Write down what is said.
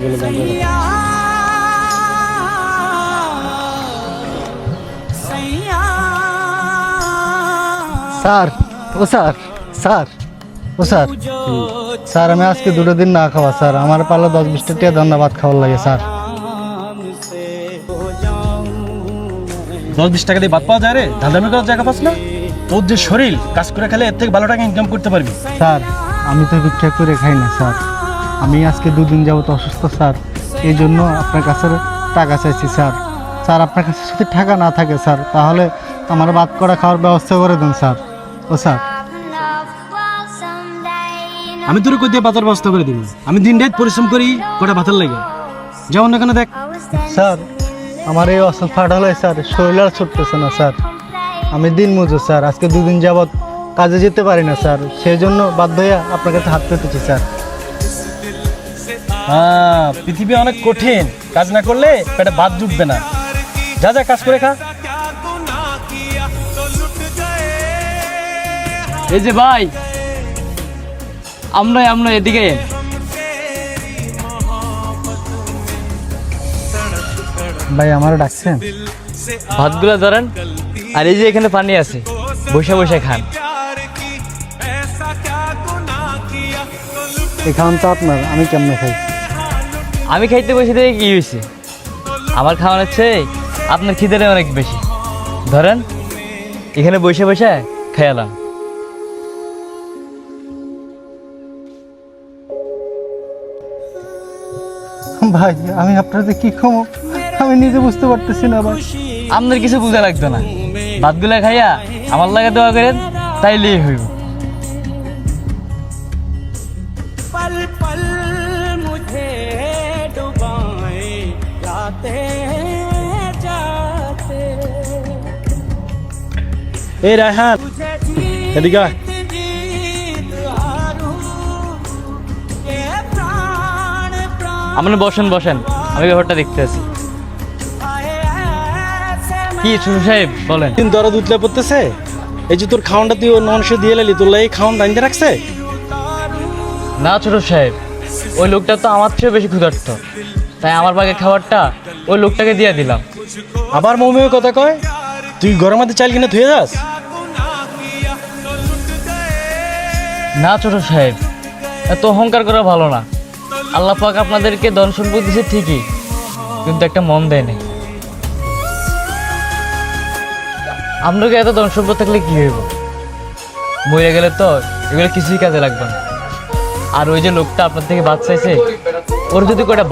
Sir ও sir sir ও sir sir আমি আজকে 2 দিন না খাওয়া স্যার আমার পারলে 10-20 টাকা ধন্যবাদ খাওয়ার লাগে স্যার 10-20 টাকা দিয়ে ভাত পাওয়া যায় রে? ধান্দামি করার জায়গা পাস না? তোর যে শরীর কাজ করে খেলে এর থেকে ভালো টাকা ইনকাম করতে পারবি। স্যার আমি তো ভিক্ষা করে খাই না স্যার, আমি আজকে 2 দিন যাবত অসুস্থ স্যার, এই জন্য আপনার কাছে টাকা চাইছি স্যার। স্যার আপনার কাছে যদি টাকা না থাকে স্যার তাহলে আমার ভাত করা খাওয়ার ব্যবস্থা করে দেন স্যার। ও স্যার আমি তোর কই দিয়ে ভাতের ব্যবস্থা করে দিব। আমি দিন রাত পরিশ্রম করি কটা ভাতের লাগে, যেমন না কেন দেখ। স্যার আমার এই অসুখ ফাট হলে স্যার শরীর আর ছুটতেছে না স্যার, আমি দিন মজুর স্যার, আজকে 2 দিন যাবৎ কাজে যেতে পারি না স্যার, সেই জন্য বাধ্য হয়ে আপনার কাছে হাত পেতেছি স্যার। হ্যাঁ, পৃথিবী অনেক কঠিন, কাজ না করলে পেটে ভাত জুটবে না। যা যা কাজ করে খা। এই যে ভাই, আমরা এদিকে ভাই আমারও ডাকছেন? ভাতগুলো ধরেন, আর এই যে এখানে পানি আছে, বসে বসে খান। এই খাওয়ান তো আপনার, আমি কেমনে খাই? আমি খাইতে বসে থেকে কি হয়েছে? আমার খাওয়ানোর চেয়ে আপনার খিদেটা অনেক বেশি। ধরেন এখানে বসে বসে খেয়ালাম। ভাই আমি আপনাদের কি খাবো আমি নিজে বুঝতে পারতেছি না ভাই। আপনার কিছু বোঝা লাগতো না, ভাতগুলা খাইয়া আমার লাগে দোয়া করেন, তাইলেই হইব। पल पल मुझे डुबाए जाते जाते এই রায়হান, এদিকে আয়। আপনি বসেন বসেন, আমি ব্যাপারটা দেখতে আছি। কি ছোট সাহেব বলেন। দিন দরদ উতলে পড়তেছে, এই যে তোর খাওয়ানটা তুই ওর ননসে দিয়ে লালি, তোর এই খাওয়ান রাঁধতে রাখছে? না ছোট সাহেব, ওই লোকটা তো আমার চেয়ে বেশি ক্ষুধার্ত, তাই আমার ভাগে খাবারটা ওই লোকটাকে দিয়ে দিলাম। আবার মৌমিও কথা কয়, তুই গরম হাতে চাল কিনে ধুয়ে যাস? না ছোট সাহেব, এত অহংকার করা ভালো না। আল্লাহ পাক আপনাদেরকে ধন সম্পদ দিয়েছে ঠিকই, কিন্তু একটা মন দেয় নাই। আপনাকে এত ধন সম্পদ থাকলে কি হইব? মরে গেলে তো এগুলো কিছুই কাজে লাগবে না। আর ওই যে লোকটা আপনার থেকে ভাত চাইছে, ওর যদি কয়টা